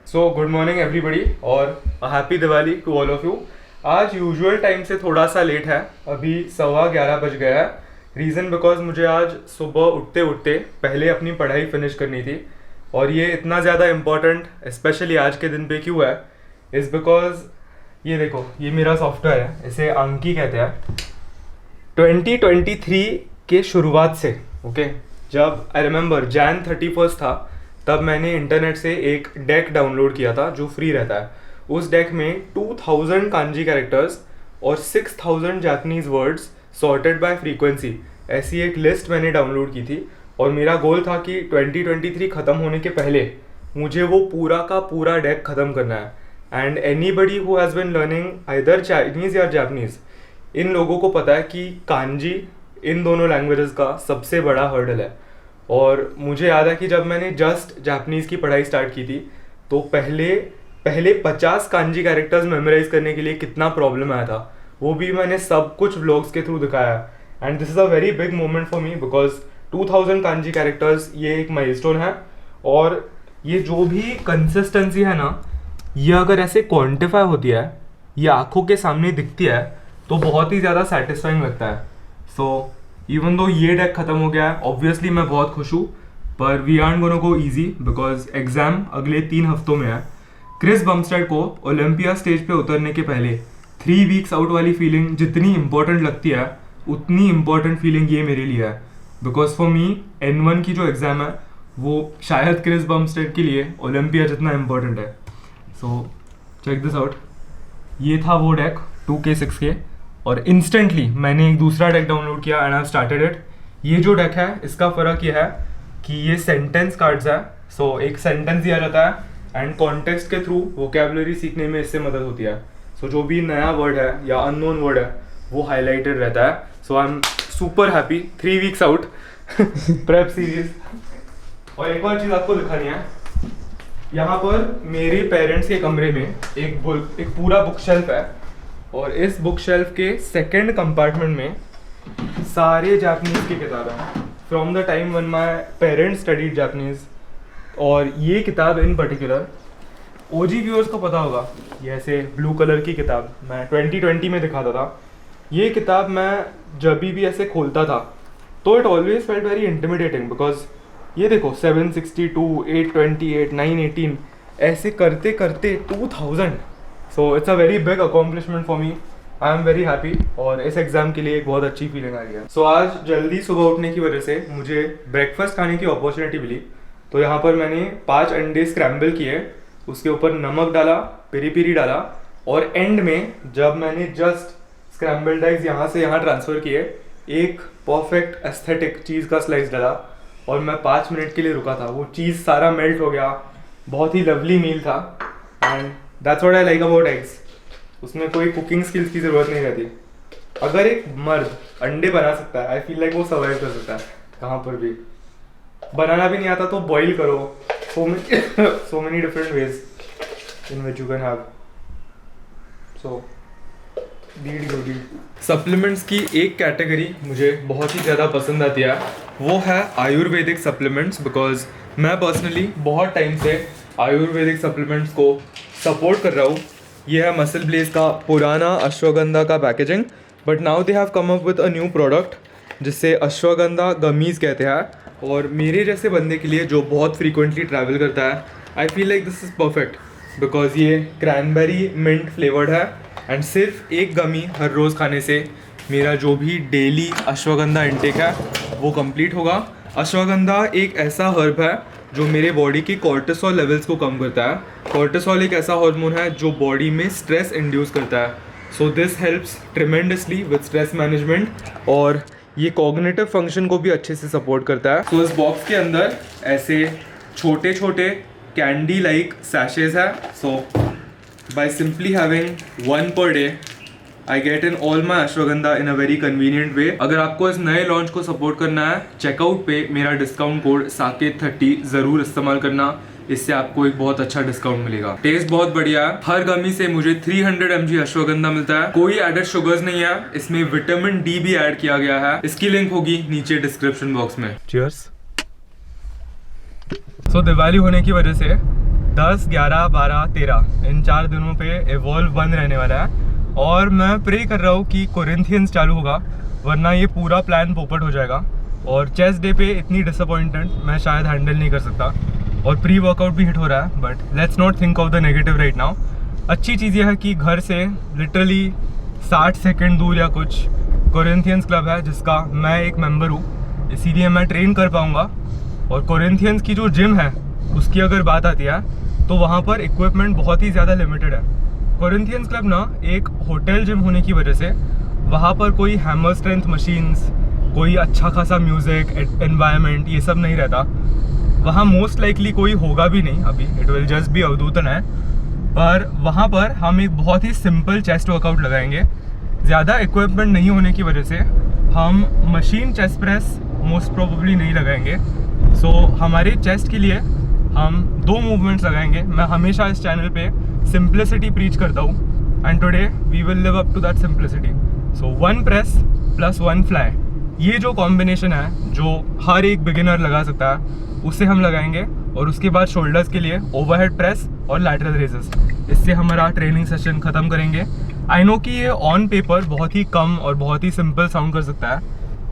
सो good morning everybody और happy Diwali to all of you. आज usual time से थोड़ा सा लेट है, अभी 11:15 बज गया है। रीज़न बिकॉज मुझे आज सुबह उठते उठते पहले अपनी पढ़ाई फिनिश करनी थी। और ये इतना ज़्यादा इम्पोर्टेंट स्पेशली आज के दिन पे क्यों है, इज़ बिकॉज ये देखो, ये मेरा सॉफ्टवेयर है, इसे अंकी कहते हैं। 2023 के शुरुआत से ओके, जब आई रिमेंबर जैन 31 था, तब मैंने इंटरनेट से एक डेक डाउनलोड किया था जो फ्री रहता है। उस डेक में 2000 कांजी कैरेक्टर्स और 6000 Japanese words sorted bye frequency, ऐसी एक लिस्ट मैंने डाउनलोड की थी। और मेरा गोल था कि 2023 ख़त्म होने के पहले मुझे वो पूरा का पूरा डेक ख़त्म करना है। And anybody who has been learning either Chinese या जापानीज़, इन लोगों को पता है कि कांजी इन दोनों लैंग्वेजेस का सबसे बड़ा हर्डल है। और मुझे याद है कि जब मैंने जस्ट जापानीज़ की पढ़ाई स्टार्ट की थी, तो पहले 50 कांजी कैरेक्टर्स मेमोराइज करने के लिए कितना प्रॉब्लम आया था, वो भी मैंने सब कुछ व्लॉग्स के थ्रू दिखाया। And this is a very big moment for me because 2000 kanji characters ये एक माइलस्टोन है। और ये जो भी कंसिस्टेंसी है ना, ये अगर ऐसे क्वान्टिफाई होती है, ये आंखों के सामने दिखती है, तो बहुत ही ज़्यादा सेटिस्फाइंग लगता है। सो इवन दो ये डेक ख़त्म हो गया है, ऑब्वियसली मैं बहुत खुश हूँ, पर we aren't gonna go easy because exam अगले 3 हफ्तों में है। क्रिस बमस्टेड को ओलंपिया स्टेज पे उतरने के पहले 3 वीक्स आउट वाली फीलिंग जितनी इंपॉर्टेंट लगती है, उतनी इंपॉर्टेंट फीलिंग ये मेरे लिए है। बिकॉज फॉर मी N1 की जो एग्ज़ाम है, वो शायद क्रिस बमस्टेड के लिए ओलंपिया जितना इंपॉर्टेंट है। सो चेक दिस आउट, ये था वो डेक 2K6K, और इंस्टेंटली मैंने एक दूसरा डेक डाउनलोड किया एंड आई स्टार्टेड इट। ये जो डेक है, इसका फ़र्क ये है कि ये सेंटेंस कार्ड्स है। सो एक सेंटेंस दिया जाता है एंड कॉन्टेक्स्ट के थ्रू वोकेबलरी सीखने में इससे मदद होती है। सो जो भी नया वर्ड है या अननोन वर्ड है, वो हाईलाइटेड रहता है। So I am super happy, 3 weeks out prep series. और एक और चीज़ आपको दिखानी है, यहाँ पर मेरे पेरेंट्स के कमरे में एक पूरा बुक शेल्फ है, और इस बुक शेल्फ के सेकेंड कंपार्टमेंट में सारे जापानीज़ की किताबें हैं from the time one my parents studied Japanese. और ये किताब इन पर्टिकुलर ओजी व्यूअर्स को पता होगा, ये ऐसे ब्लू कलर की किताब मैं 2020 में दिखाता था। ये किताब मैं जब भी ऐसे खोलता था, तो it always felt very intimidating because ये देखो 762, 828, 918 ऐसे करते करते 2000। So it's a very big accomplishment for me. I am very happy, और इस एग्ज़ाम के लिए एक बहुत अच्छी फीलिंग आ रही है। सो आज जल्दी सुबह उठने की वजह से मुझे ब्रेकफास्ट खाने की अपॉर्चुनिटी मिली। तो यहाँ पर मैंने 5 अंडे स्क्रैम्बल किए, उसके ऊपर नमक डाला, पेरी पेरी डाला, और एंड में जब मैंने जस्ट स्क्रैम्बल्ड एग्स यहाँ से यहाँ ट्रांसफ़र किए, एक परफेक्ट एस्थेटिक चीज़ का स्लाइस डाला, और मैं 5 मिनट के लिए रुका था। वो चीज़ सारा मेल्ट हो गया, बहुत ही लवली मील था। And that's what I like about eggs, उसमें कोई कुकिंग स्किल्स की ज़रूरत नहीं रहती। अगर एक मर्द अंडे बना सकता है, आई फील लाइक वो सर्वाइव कर सकता है कहाँ पर भी। बनाना भी नहीं आता तो बॉईल करो, so many different ways in which you can have. So supplements की एक कैटेगरी मुझे बहुत ही ज़्यादा पसंद आती है, वो है आयुर्वेदिक सप्लीमेंट्स। बिकॉज मैं पर्सनली बहुत टाइम से आयुर्वेदिक सप्लीमेंट्स को सपोर्ट कर रहा हूँ। ये है मसल ब्लेज का पुराना अश्वगंधा का packaging, but now they have come up with a new product जिससे अश्वगंधा गमीज़ कहते हैं। और मेरे जैसे बंदे के लिए जो बहुत फ्रीक्वेंटली ट्रैवल करता है, I feel like this is perfect because ये क्रैनबेरी मिंट फ्लेवर्ड है। एंड सिर्फ एक गमी हर रोज़ खाने से मेरा जो भी डेली अश्वगंधा इंटेक है वो कंप्लीट होगा। अश्वगंधा एक ऐसा हर्ब है जो मेरे बॉडी की कॉर्टिसोल लेवल्स को कम करता है। कॉर्टिसोल एक ऐसा हार्मोन है जो बॉडी में स्ट्रेस इंड्यूस करता है। So this helps tremendously with stress management, और ये कॉग्निटिव फंक्शन को भी अच्छे से सपोर्ट करता है। सो इस बॉक्स के अंदर ऐसे छोटे छोटे कैंडी लाइक सैशेज है। सो by simply having one per day, I get in all my ashwagandha in a very convenient way. अगर आपको इस नए लॉन्च को सपोर्ट करना है, चेकआउट पे मेरा डिस्काउंट कोड साकेत30 ज़रूर इस्तेमाल करना, इससे आपको एक बहुत अच्छा डिस्काउंट मिलेगा। टेस्ट बहुत बढ़िया है, हर गमी से मुझे 300 mg अश्वगंधा मिलता है। कोई एडेड शुगर्स नहीं है, इसमें विटामिन डी भी ऐड किया गया है। इसकी लिंक होगी नीचे डिस्क्रिप्शन बॉक्स में। चीयर्स। सो दिवाली होने की वजह से 10, 11, 12, 13 इन 4 दिनों पे एवॉल्व बंद रहने वाला है और मैं प्रे कर रहा हूँ कि कोरिंथियंस चालू होगा, वरना ये पूरा प्लान पोपट हो जाएगा। और चेस्ट डे पे इतनी डिसअपॉइंटमेंट मैं शायद हैंडल नहीं कर सकता और प्री वर्कआउट भी हिट हो रहा है, but let's not think of the negative right now. अच्छी चीज़ यह है कि घर से लिटरली 60 सेकेंड दूर या कुछ कोरिंथियंस क्लब है जिसका मैं एक मेंबर हूँ, इसीलिए मैं ट्रेन कर पाऊँगा। और कोरिंथियंस की जो जिम है उसकी अगर बात आती है तो वहाँ पर इक्विपमेंट बहुत ही ज़्यादा लिमिटेड है। कोरिंथियंस क्लब ना एक होटल जिम होने की वजह से वहाँ पर कोई हैमर स्ट्रेंथ मशीन्स, कोई अच्छा खासा म्यूज़िक, एनवायरनमेंट, ये सब नहीं रहता। वहाँ मोस्ट लाइकली कोई होगा भी नहीं अभी, इट विल जस्ट बी अवधूतन है। पर वहाँ पर हम एक बहुत ही सिंपल चेस्ट वर्कआउट लगाएंगे। ज़्यादा इक्विपमेंट नहीं होने की वजह से हम machine chest press most probably नहीं लगाएंगे। सो हमारे चेस्ट के लिए हम 2 मूवमेंट्स लगाएंगे। मैं हमेशा इस चैनल पे सिंप्लिसिटी प्रीच करता हूँ and today we will live up to that simplicity. So 1 press plus 1 fly, ये जो कॉम्बिनेशन है जो हर एक बिगिनर लगा सकता है उसे हम लगाएंगे। और उसके बाद शोल्डर्स के लिए ओवरहेड प्रेस और लैटरल रेजेस, इससे हमारा ट्रेनिंग सेशन ख़त्म करेंगे। आई नो कि ये ऑन पेपर बहुत ही कम और बहुत ही सिंपल साउंड कर सकता है,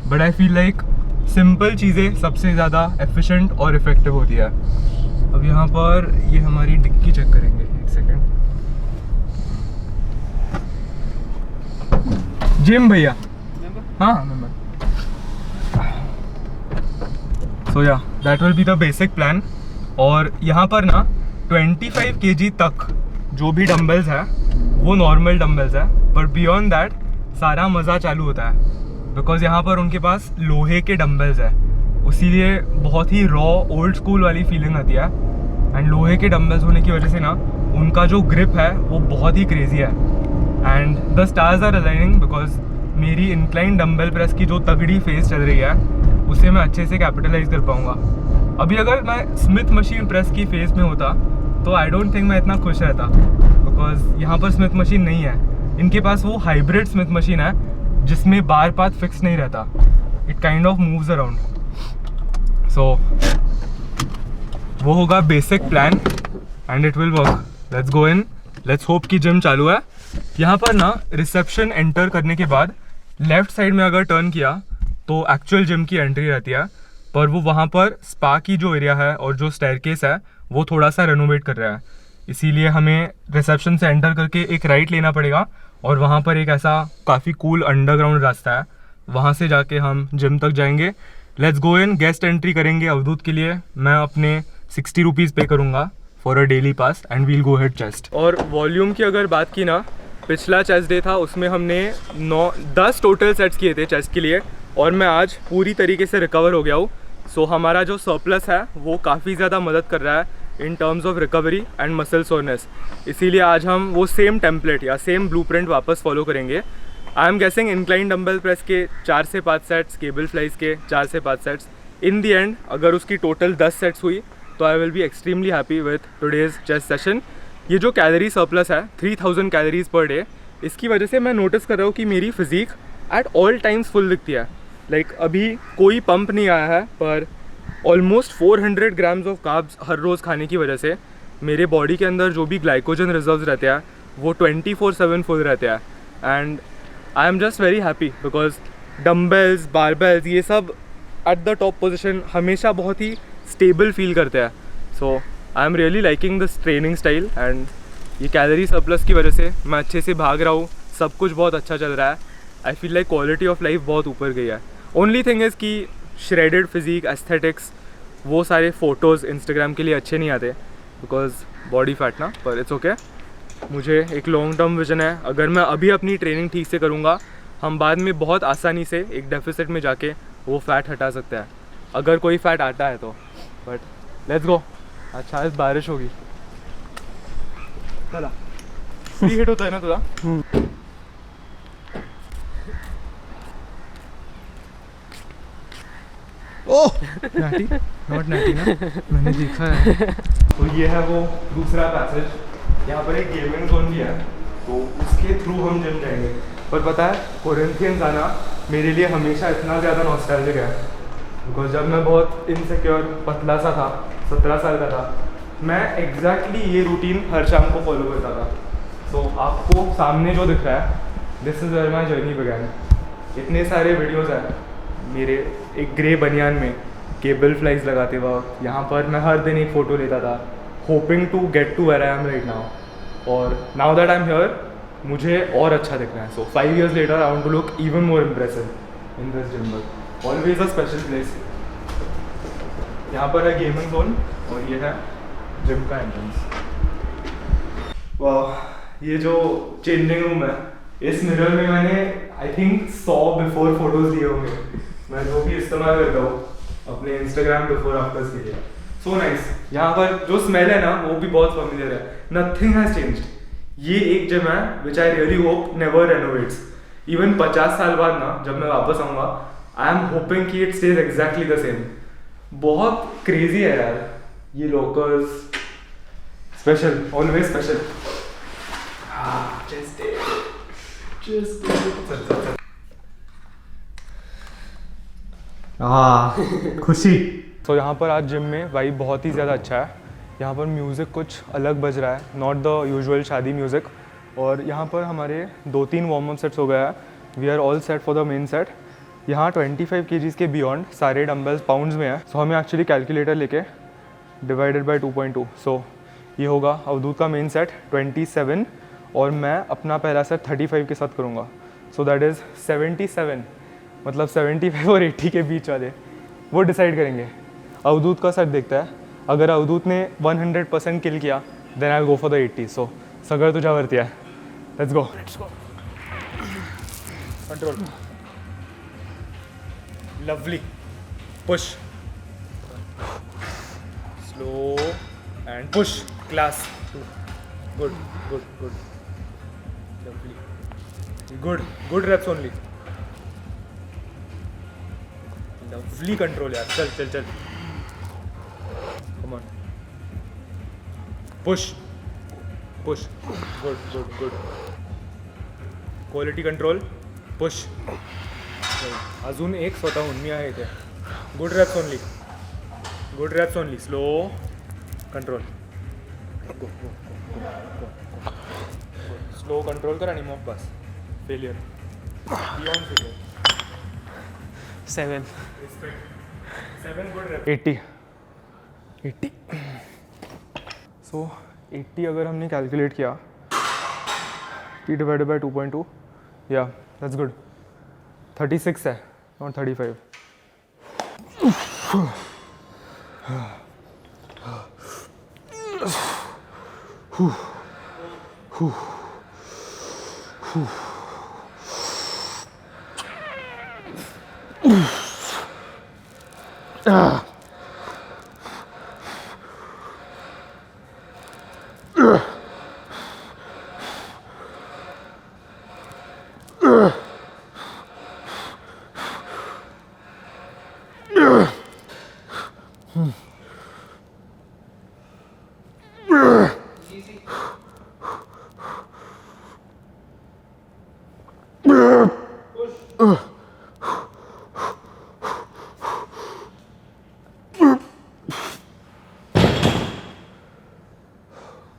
but I feel like simple चीज़ें सबसे ज़्यादा एफिशिएंट और इफ़ेक्टिव होती है। अब यहाँ पर ये हमारी डिक्की चेक करेंगे, 1 सेकेंड। जिम भैया, हाँ मेंबर। सो या that will be the basic plan. और यहाँ पर ना 25 kg तक जो भी डंबल्स है वो नॉर्मल डंबल्स है, पर बियॉन्ड दैट सारा मज़ा चालू होता है बिकॉज यहाँ पर उनके पास लोहे के डंबल्स है, इसीलिए बहुत ही रॉ ओल्ड स्कूल वाली फीलिंग आती है। एंड लोहे के डंबल्स होने की वजह से ना उनका जो ग्रिप है वो बहुत ही क्रेजी है। And the stars are aligning because मेरी इंक्लाइन डंबल प्रेस की जो तगड़ी फेज चल रही है उसे मैं अच्छे से कैपिटलाइज कर पाऊँगा। अभी अगर मैं स्मिथ मशीन प्रेस की फेज में होता तो आई डोंट थिंक मैं इतना खुश रहता बिकॉज यहाँ पर स्मिथ मशीन नहीं है। इनके पास वो हाइब्रिड स्मिथ मशीन है जिसमें बार पाथ फिक्स नहीं रहता, it kind of moves around. So वो होगा basic plan and it will work. Let's go in, let's hope कि जिम चालू है। यहाँ पर ना रिसेप्शन एंटर करने के बाद लेफ्ट साइड में अगर टर्न किया तो एक्चुअल जिम की एंट्री रहती है, पर वो वहाँ पर स्पा की जो एरिया है और जो स्टेयरकेस है वो थोड़ा सा रेनोवेट कर रहा है, इसीलिए हमें रिसेप्शन से एंटर करके एक राइट लेना पड़ेगा और वहाँ पर एक ऐसा काफ़ी कूल अंडरग्राउंड रास्ता है, वहाँ से जाके हम जिम तक जाएंगे। Let's go in, guest entry करेंगे अवधूत के लिए। मैं अपने 60 रुपीज़ पे करूँगा for a daily pass and we'll go hit chest. और वॉल्यूम की अगर बात की ना, पिछला चेस्ट डे था उसमें हमने 10 टोटल सेट्स किए थे चेस्ट के लिए और मैं आज पूरी तरीके से रिकवर हो गया हूँ। सो हमारा जो सरप्लस है वो काफ़ी ज़्यादा मदद कर रहा है in terms of recovery and muscle soreness, इसीलिए आज हम वो सेम टेम्पलेट या सेम ब्लूप्रिंट वापस फॉलो करेंगे। I am guessing incline dumbbell press के 4 से 5 सेट्स, केबल फ्लाइज के 4 से 5 सेट्स। इन दी एंड अगर उसकी टोटल 10 सेट्स हुई तो I will be extremely happy with today's chest session. ये जो कैलोरी सरप्लस है 3000 कैलोरीज पर डे, इसकी वजह से मैं नोटिस कर रहा हूँ कि मेरी physique at all times full दिखती है। लाइक अभी कोई पंप नहीं आया है, पर ऑलमोस्ट 400 ग्राम्स ऑफ कार्ब्स हर रोज़ खाने की वजह से मेरे बॉडी के अंदर जो भी ग्लाइकोजन रिजर्व्स रहते हैं वो 24/7 फुल रहते हैं। And I am just very happy because dumbbells, barbells, ये सब एट द टॉप पोजीशन हमेशा बहुत ही स्टेबल फील करते हैं। So I am really liking this training style and ये कैलोरी सरप्लस की वजह से मैं अच्छे से भाग रहा हूँ, सब कुछ बहुत अच्छा चल रहा है। I feel like quality of life बहुत ऊपर गई है। ओनली थिंग इज़ कि श्रेडेड फिजिक, एस्थेटिक्स, वो सारे फ़ोटोज़ इंस्टाग्राम के लिए अच्छे नहीं आते बिकॉज बॉडी फैट ना, पर इट्स ओके। मुझे एक लॉन्ग टर्म विजन है, अगर मैं अभी अपनी ट्रेनिंग ठीक से करूँगा हम बाद में बहुत आसानी से एक डेफिसिट में जाके वो फ़ैट हटा सकते हैं अगर कोई फ़ैट आता है तो। बट लेट्स गो, अच्छा आज बारिश होगी। चला फ्री हिट होता है ना तुझा? ओह नाटी, नॉट नाटी ना, मैंने देखा है। तो ये है वो दूसरा पैसेज, यहाँ पर एक गेमिंग जोन भी है तो उसके थ्रू हम जिम जाएंगे। पर पता है कोरिंथियंस आना मेरे लिए हमेशा इतना ज़्यादा नॉस्टैल्जिक है बिकॉज जब मैं बहुत इनसिक्योर पतला सा था, 17 साल का था, मैं एग्जैक्टली ये रूटीन हर शाम को फॉलो करता था। तो आपको सामने जो दिख रहा है, this is where my journey began. इतने सारे वीडियोज़ हैं मेरे एक ग्रे बनियान में केबल फ्लाइज लगाते वक्त। यहाँ पर मैं हर दिन एक फ़ोटो लेता था, hoping to get to where I am right now. और now that I am here, मुझे और अच्छा दिखना है। So 5 years later I want to look even more impressive in this gym. But always a special place. यहाँ पर है gaming zone और ये है जिम का एंट्रेंस। वाह, ये जो चेंजिंग रूम है, इस मिरर में मैंने आई थिंक 100 बिफोर फोटोज लिए होंगे, मैं जो भी इस्तेमाल करता हूँ अपने इंस्टाग्राम बिफोर आफ्टर्स के लिए। So nice. यहाँ पर जो स्मेल है ना वो भी बहुत फेमिलियर है। Nothing has changed. ये एक जिम है which I really hope never renovates. Even 50 साल बाद ना जब मैं वापस आऊँगा, आई एम होपिंग कि it stays exactly the same. बहुत क्रेजी है यार ये लॉकर्स, स्पेशल, ऑलवेज स्पेशल। खुशी। तो यहाँ पर आज जिम में वाइब बहुत ही ज़्यादा अच्छा है। यहाँ पर म्यूज़िक कुछ अलग बज रहा है, नॉट द यूजुअल शादी म्यूज़िक। और यहाँ पर हमारे 2-3 वार्म अप सेट्स हो गया है। We are all set for the main set. यहाँ 25 kgs के बियॉन्ड सारे डम्बल्स पाउंड्स में है। सो हमें एक्चुअली कैलकुलेटर लेके डिवाइडेड बाय 2.2, सो ये होगा अवधूत का मेन सेट 27 और मैं अपना पहला सेट 35 के साथ करूँगा। सो दैट इज़ 77, मतलब 75 और 80 के बीच वाले वो डिसाइड करेंगे। अवधूत का सेट देखता है, अगर अवधूत ने 100% किल किया then I will go for the 80। सो सगळं तुझ्यावरती आहे, let's go. Control, lovely, push, slow and push, class, good good good, lovely, good good reps only, lovely control यार, चल चल चल, come on, push push, good good good, quality control, push, अजून एक स्वतःहून मी आहे इथे, good reps only, good reps only, slow control, go go go, slow control कर आणि मग बस, failure, beyond failure, 7 good rep, 80 so 80 अगर हमने कैलकुलेट किया T डिवाइडेड बाय 2.2, या दैट्स गुड। 36 है, not 35।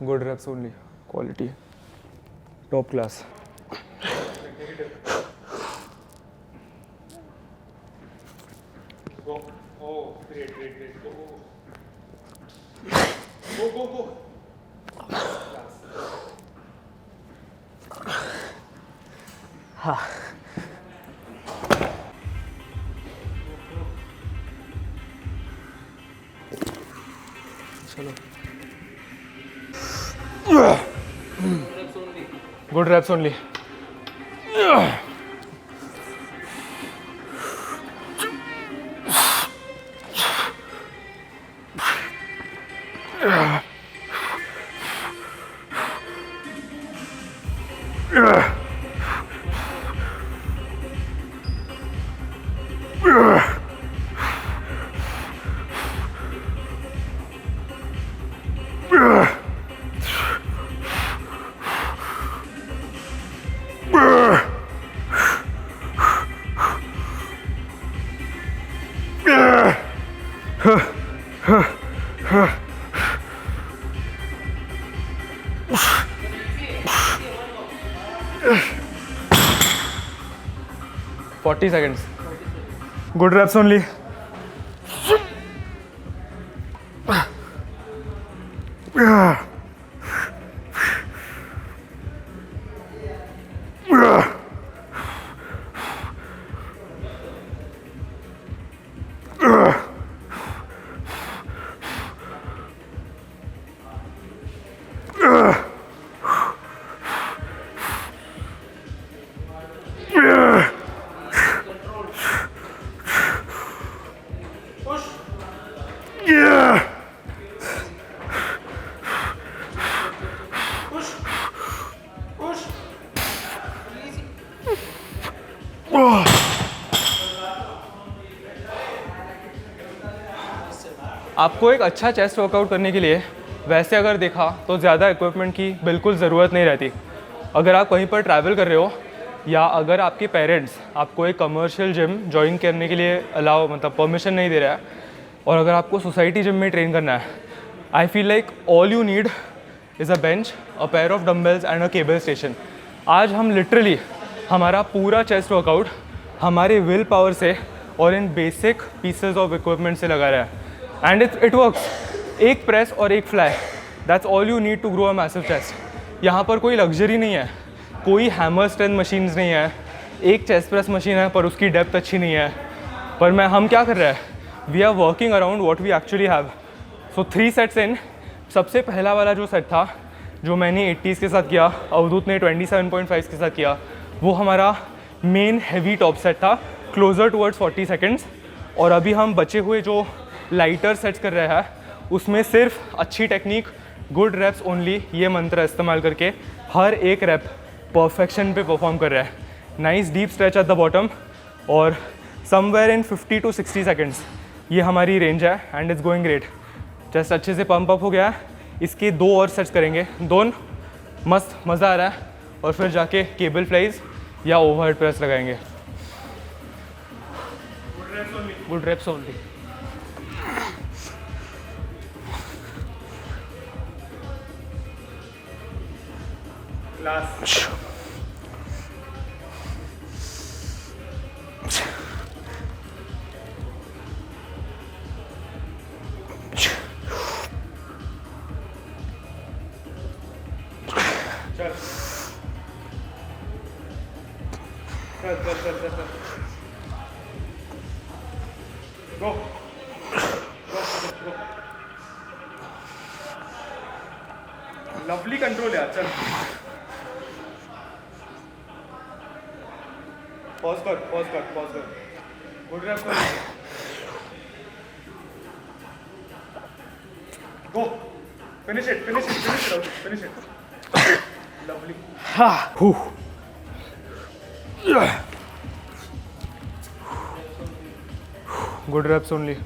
Good reps only, quality, top class. Go, oh, great, great, great, go, go, go, go, class. हाँ चलो, good reps only. 40 seconds. Good reps only. आपको एक अच्छा चेस्ट वर्कआउट करने के लिए वैसे अगर देखा तो ज़्यादा इक्विपमेंट की बिल्कुल ज़रूरत नहीं रहती। अगर आप कहीं पर ट्रैवल कर रहे हो या अगर आपके पेरेंट्स आपको एक कमर्शियल जिम ज्वाइन करने के लिए अलाउ मतलब परमिशन नहीं दे रहा है और अगर आपको सोसाइटी जिम में ट्रेन करना है, I feel like all you need is a bench, a pair of dumbbells and a cable station. आज हम लिटरली हमारा पूरा चेस्ट वर्कआउट हमारे विल पावर से और इन बेसिक पीसेस ऑफ इक्विपमेंट से लगा रहा है एंड इट वर्क्स। एक प्रेस और एक fly, that's all you need to grow a massive chest. यहाँ पर कोई लग्जरी नहीं है, कोई हैमर स्ट्रेंथ मशीन्स नहीं है। एक चेस्ट प्रेस मशीन है पर उसकी डेप्थ अच्छी नहीं है। पर हम क्या कर रहे हैं, we are working around what we actually have. So 3 sets in. सबसे पहला वाला जो सेट था जो मैंने 80s के साथ किया, अवधूत ने 27.5 के साथ किया, वो हमारा मेन हैवी टॉप सेट था, क्लोजर टुवर्ड्स 40 सेकेंड्स। और अभी हम बचे हुए जो लाइटर सेट्स कर रहे हैं उसमें सिर्फ अच्छी टेक्निक, गुड रेप्स ओनली, ये मंत्र इस्तेमाल करके हर एक रेप परफेक्शन पे परफॉर्म कर रहा है। Nice deep stretch at the bottom और समवेयर इन 50 to 60 सेकेंड्स ये हमारी रेंज है and it's going great. Chest अच्छे से पंप अप हो गया है। इसके 2 और सेट्स करेंगे, दोनों मस्त, मज़ा आ रहा है। और फिर जाके केबल फ्लाइज या ओवरहेड प्रेस लगाएंगे। Good reps only. Last. चल। Go. Lovely control यार, चल। पॉज कर। गुड रैप कर। Go. Finish it. Lovely. Good reps only.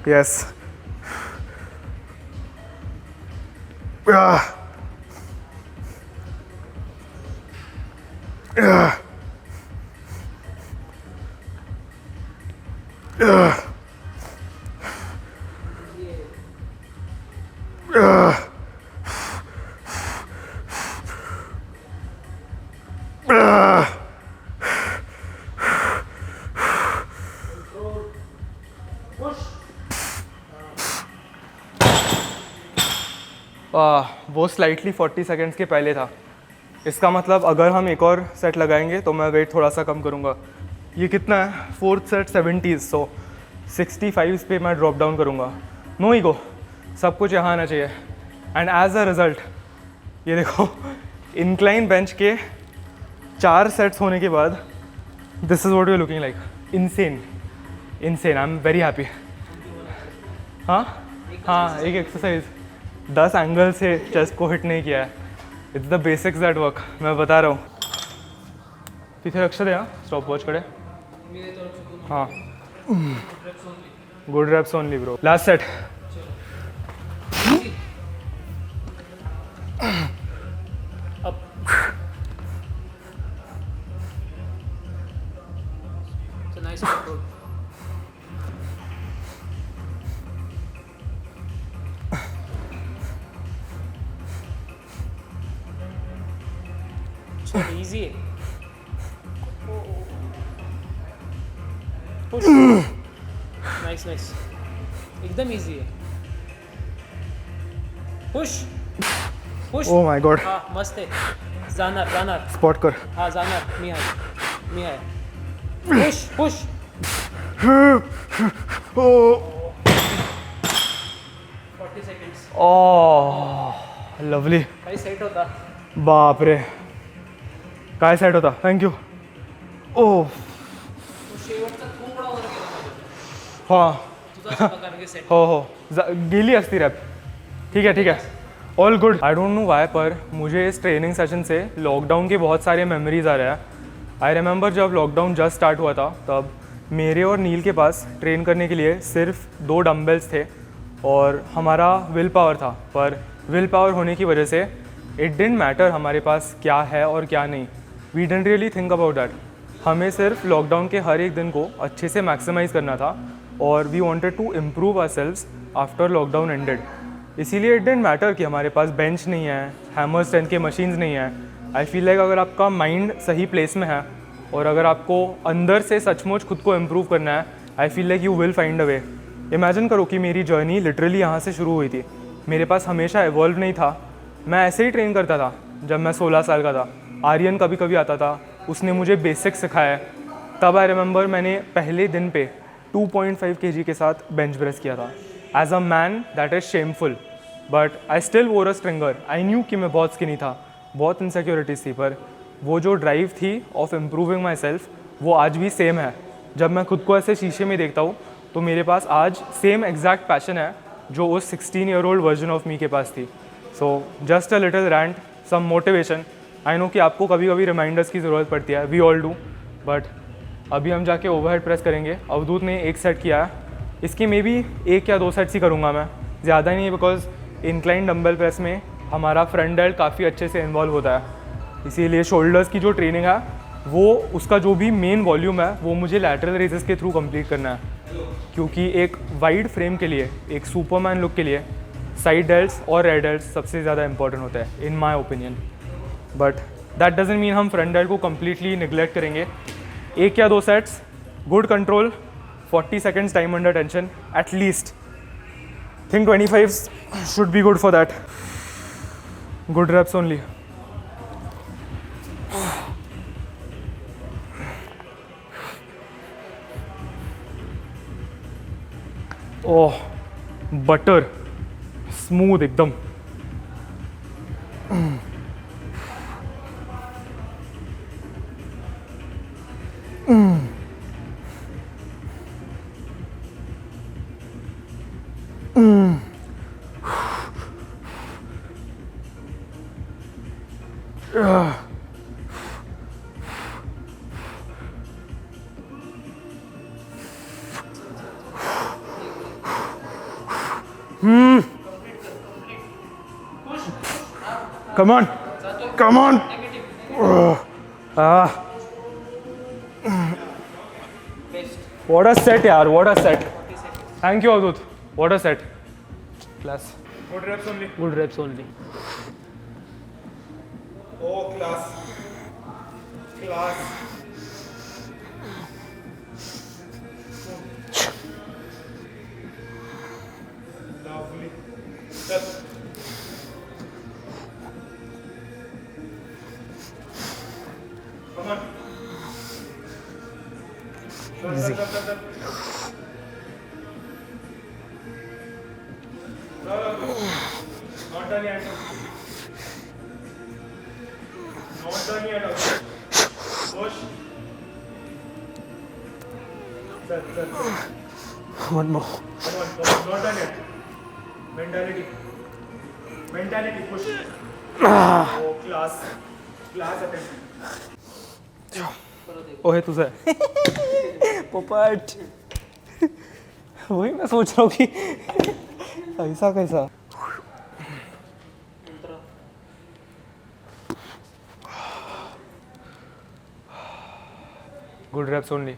Yes. वो स्लाइटली 40 सेकेंड्स के पहले था। इसका मतलब अगर हम एक और सेट लगाएंगे तो मैं वेट थोड़ा सा कम करूँगा। ये कितना है, 4th सेट 70s, सो 65 पे मैं ड्रॉप डाउन करूँगा। नो ईगो, सब कुछ यहाँ आना चाहिए। एंड एज अ रिज़ल्ट ये देखो, इंक्लाइन बेंच के 4 सेट्स होने के बाद this is what you looking like. Insane, I am very happy. हाँ, एक एक्सरसाइज 10 एंगल से चेस्ट को हिट नहीं किया है। It's the basics that work, मैं बता रहा हूँ। तिथे लक्ष द्या, स्टॉप वॉचकडे। हां, good reps only bro. Last set. Easy है. पुश. Nice nice. एकदम इजी है. Push. Push. Oh my God. हाँ मस्त आहे. जाणार. स्पॉट कर. हाँ जाणार. मी आहे. Push push. ओ 40 seconds. लवली. काही सेट होता. बाप रे, काय सेट होता. थँक्यू. ओ शेवटचा थोडा वर गेला. हां. तुझा कारण की सेट. हो गेली असती रॅप. ठीक है. All good. I don't know why, पर मुझे इस ट्रेनिंग सेशन से लॉकडाउन के बहुत सारे मेमोरीज आ रहे हैं. आई रिमेंबर जब लॉकडाउन जस्ट स्टार्ट हुआ था, तब मेरे और नील के पास ट्रेन करने के लिए सिर्फ 2 डम्बल्स थे और हमारा विल पावर था. पर विल पावर होने की वजह से इट डिडंट मैटर हमारे पास क्या है और क्या नहीं. We didn't really think about that. हमें सिर्फ लॉकडाउन के हर एक दिन को अच्छे से मैक्सिमाइज़ करना था और we wanted to improve ourselves after lockdown ended. इसीलिए इट डिडंट मैटर कि हमारे पास बेंच नहीं है, हैमर स्ट्रेंथ के मशीन्स नहीं है. आई फील लाइक अगर आपका माइंड सही प्लेस में है और अगर आपको अंदर से सचमुच खुद को इम्प्रूव करना है, I feel like you will find a way. Imagine करो कि मेरी जर्नी लिटरली यहाँ से शुरू हुई थी. मेरे पास हमेशा इवॉल्व नहीं था. मैं ऐसे ही ट्रेन करता था. जब मैं 16 साल का था, आर्यन कभी कभी आता था, उसने मुझे बेसिक्स सिखाया. तब आई रिमेंबर मैंने पहले दिन पे 2.5 kg के साथ बेंच प्रेस किया था. As a man that is shameful, but I still wore a stringer. I knew कि मैं बहुत स्किनी था, बहुत इनसिक्योरिटीज़ थी, पर वो जो ड्राइव थी ऑफ इम्प्रूविंग माई सेल्फ, वो आज भी सेम है. जब मैं खुद को ऐसे शीशे में देखता हूँ तो मेरे पास आज सेम एग्जैक्ट पैशन है जो उस 16-year-old वर्जन ऑफ मी के पास थी. So just a little rant, some motivation. I know कि आपको कभी कभी रिमाइंडर्स की ज़रूरत पड़ती है, वी ऑल डू. बट अभी हम जाके ओवरहेड प्रेस करेंगे. अवधूत ने 1 सेट किया है, इसके मे बी 1 या 2 सेट्स ही करूँगा मैं, ज़्यादा नहीं, बिकॉज इंक्लाइन डंबल प्रेस में हमारा फ्रंट डेल्ट काफ़ी अच्छे से इन्वॉल्व होता है. इसीलिए शोल्डर्स की जो ट्रेनिंग है, वो उसका जो भी मेन वॉल्यूम है वो मुझे लैटरल रेजेस के थ्रू कंप्लीट करना है. क्योंकि एक वाइड फ्रेम के लिए, एक सुपरमैन लुक के लिए साइड डेल्ट्स और रेड डेल्ट्स सबसे ज़्यादा इंपॉर्टेंट होता है in my opinion. But that doesn't mean हम फ्रंट डेल्ट को कम्प्लीटली निगलेक्ट करेंगे. 1 या 2 sets, good control, 40 seconds time under tension at least. Think 25 should be good for that. Good reps only. Oh, butter smooth एकदम. Come on. What a set, yaar. What a set. Thank you, Avdut. What a set. Class. Good reps only. Oh, class. Lovely. Come on. Easy. Not done yet. Push. One more. Come on. Not done yet. Mentality. Push. Oh, class attention. ओहे तुझे पोपट. वही मैं सोच रहा हूँ कि ऐसा कैसा. Good reps only.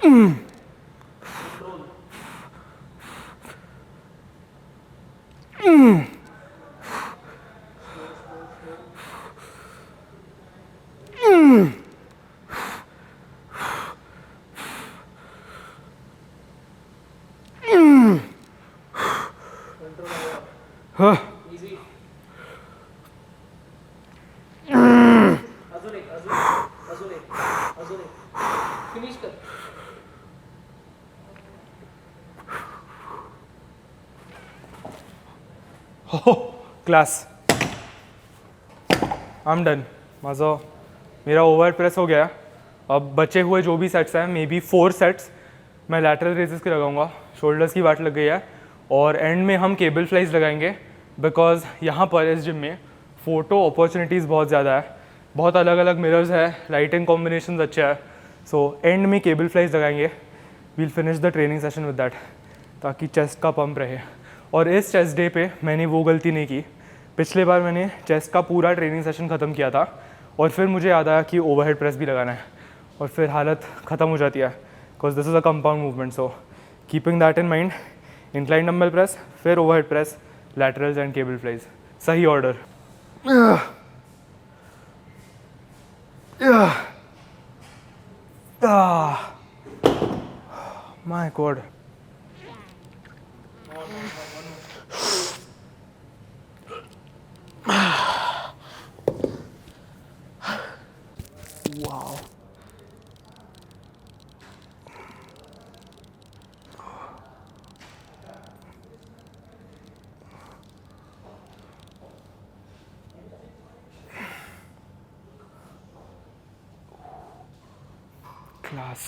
Easy. अजून एक. फिनिश कर. हो क्लास. I am done. मेरा ओवर प्रेस हो गया. अब बचे हुए जो भी सेट्स हैं, मे बी 4 सेट्स मैं लैटरल रेजेस के लगाऊंगा. शोल्डर्स की वाट लग गई है और एंड में हम केबल फ्लाइज लगाएंगे, बिकॉज यहाँ पर इस जिम में फ़ोटो अपॉर्चुनिटीज़ बहुत ज़्यादा है. बहुत अलग अलग मिरर्स है, लाइटिंग कॉम्बिनेशन अच्छा है. सो एंड में केबल फ्लाइज लगाएंगे. We'll finish the training session with that, ताकि चेस्ट का पंप रहे. और इस चेस्ट डे पे मैंने वो गलती नहीं की. पिछले बार मैंने चेस्ट का पूरा ट्रेनिंग सेशन ख़त्म किया था और फिर मुझे याद आया कि ओवरहेड प्रेस भी लगाना है और फिर हालत ख़त्म हो जाती है, because this is a compound movement. So keeping that in mind, incline dumbbell press, फिर overhead press, laterals and cable flies. सही order. My god. Wow. Class.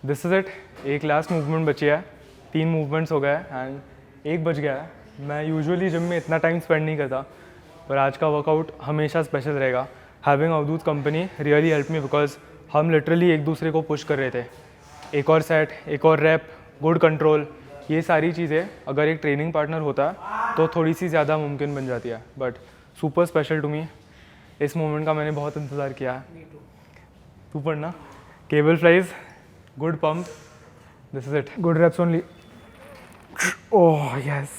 दिस इज़ इट. एक लास्ट मूवमेंट बची है. 3 मूवमेंट्स हो गए एंड 1 बज गया है. मैं यूजुअली जिम में इतना टाइम स्पेंड नहीं करता, पर आज का वर्कआउट हमेशा स्पेशल रहेगा. Having Avdhoot company really help me, because हम लिटरली एक दूसरे को पुश कर रहे थे. एक और सेट, एक और रैप, गुड कंट्रोल, ये सारी चीज़ें अगर एक ट्रेनिंग पार्टनर होता है तो थोड़ी सी ज़्यादा मुमकिन बन जाती है. But super special to me. इस मोमेंट का मैंने बहुत इंतज़ार किया है. तू पढ़ना. Cable flies, good pump. This is it. Good reps only. Oh yes.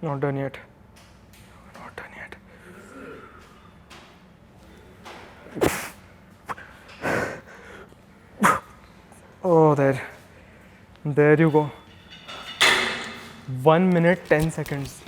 Not done yet. Not done yet. Oh, there you go. 1 minute 10 seconds.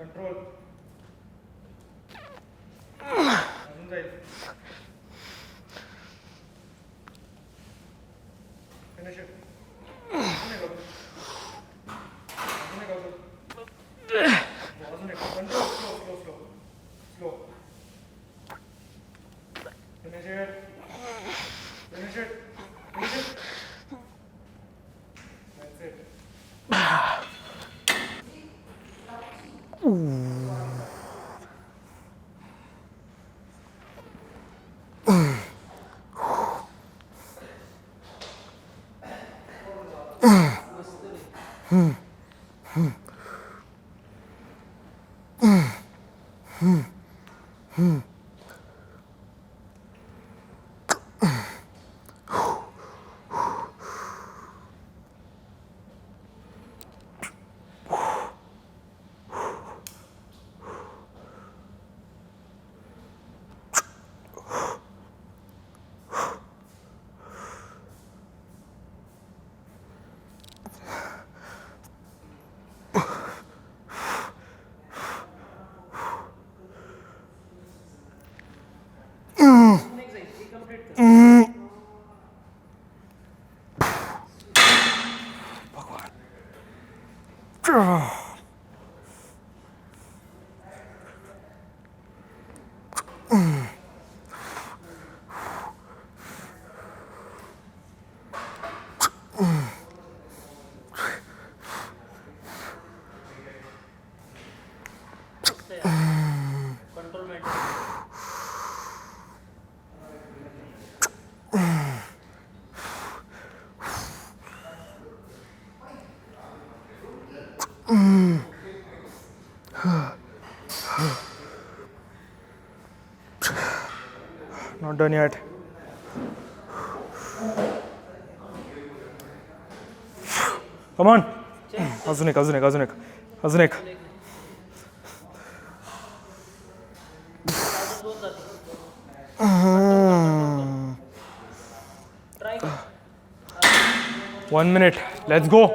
Control. Finish it. Control. Slow. Finish it. Finish it. Finish it. That's it. Control में Not done yet. Come on. अजून एक. Try 1 minute. Let's go.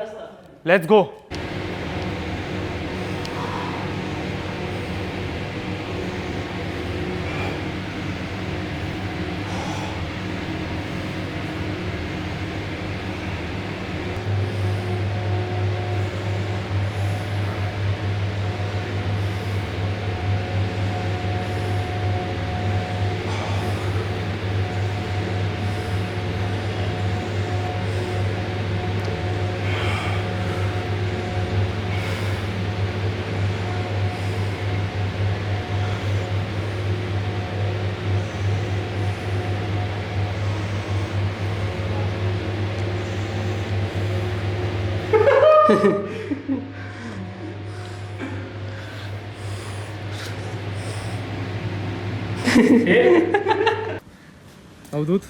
Avdhoot,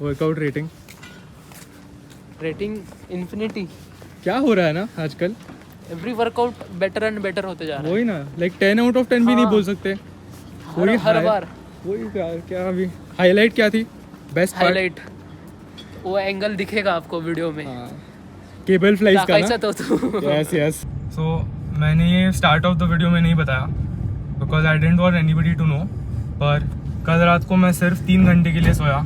workout rating infinity. क्या हो रहा है ना आजकल? Every workout better and better होते जा रहा वही ना, लाइक 10 out of 10 भी नहीं हाँ। बोल सकते. है हर बार. वही क्या अभी हाईलाइट क्या थी? बेस्ट हाईलाइट वो एंगल दिखेगा आपको वीडियो में. केबल फ्लाइज का ना. तो तू यस. सो मैंने ये स्टार्ट ऑफ द वीडियो में नहीं बताया because I don't want anybody to know. पर कल रात को मैं सिर्फ 3 घंटे के लिए सोया.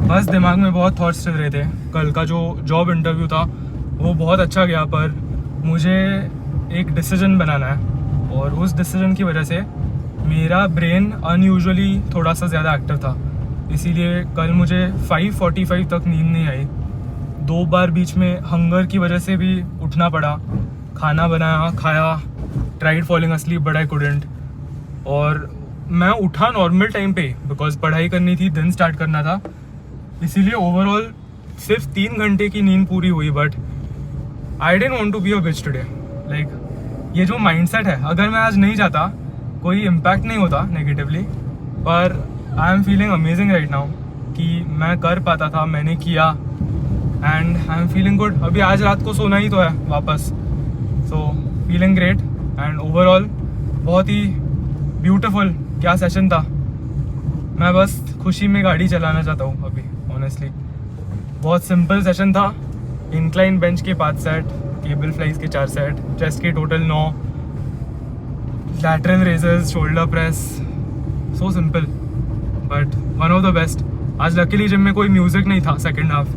बस दिमाग में बहुत थॉट्स चल रहे थे. कल का जो जॉब इंटरव्यू था वो बहुत अच्छा गया, पर मुझे एक डिसीजन बनाना है और उस डिसीजन की वजह से मेरा ब्रेन अनयूजुअली थोड़ा सा ज़्यादा एक्टिव था. इसीलिए कल मुझे 5:45 तक नींद नहीं आई. 2 बार बीच में हंगर की वजह से भी उठना पड़ा. खाना बनाया, खाया, tried falling असलीप but I couldn't. और मैं उठा नॉर्मल टाइम पे बिकॉज पढ़ाई करनी थी, दिन स्टार्ट करना था. इसीलिए ओवरऑल सिर्फ 3 घंटे की नींद पूरी हुई. But I don't want to be a bitch today. Like ये जो माइंडसेट है, अगर मैं आज नहीं जाता कोई इम्पैक्ट नहीं होता नेगेटिवली. पर I am feeling amazing right now कि मैं कर पाता था, मैंने किया and I am feeling good. अभी आज रात को सोना ही तो है वापस. So feeling great and overall बहुत ही ब्यूटीफुल. क्या सेशन था. मैं बस खुशी में गाड़ी चलाना चाहता हूँ अभी ऑनेस्टली. बहुत सिंपल सेशन था. इंक्लाइन बेंच के 5 सेट, केबल फ्लाइज के 4 सेट, चेस्ट के total 9, lateral raisers, shoulder press. So simple but one of the best. आज लकीली जिम में कोई म्यूजिक नहीं था सेकेंड हाफ,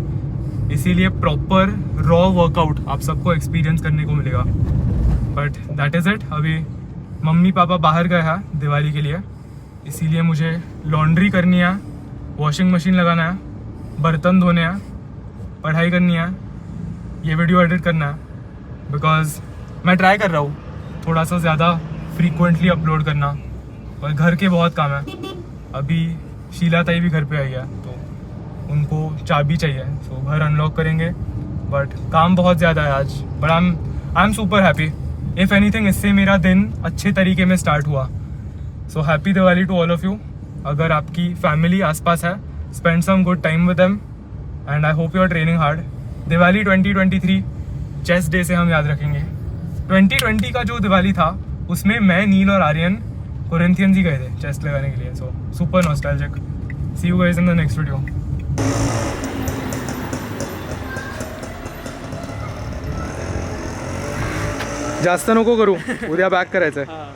इसीलिए प्रॉपर रॉ वर्कआउट आप सबको एक्सपीरियंस करने को मिलेगा. But that is it. अभी मम्मी पापा बाहर गए हैं दिवाली के लिए, इसीलिए मुझे लॉन्ड्री करनी है वॉशिंग मशीन लगाना है, बर्तन धोने हैं, पढ़ाई करनी है, ये वीडियो एडिट करना है। बिकॉज मैं ट्राई कर रहा हूँ थोड़ा सा ज़्यादा फ्रीक्वेंटली अपलोड करना, और घर के बहुत काम है। अभी शीला ताई भी घर पे आई है तो उनको चाबी चाहिए, सो घर अनलॉक करेंगे। बट काम बहुत ज़्यादा है आज, but I am super happy. If anything इससे मेरा दिन अच्छे तरीके में स्टार्ट हुआ। So happy Diwali to all of you. अगर आपकी फैमिली आसपास है, spend some good time with them and I hope you are training hard. Diwali 2023 chest day से हम याद रखेंगे। 2020 का जो दिवाली था उसमें मैं, नील और आर्यन कोरिंथियंस ही गए थे चेस लगाने के लिए। So super nostalgic. See you guys in the next video. जास्त नको करू, उद्या बॅक करायचं आहे।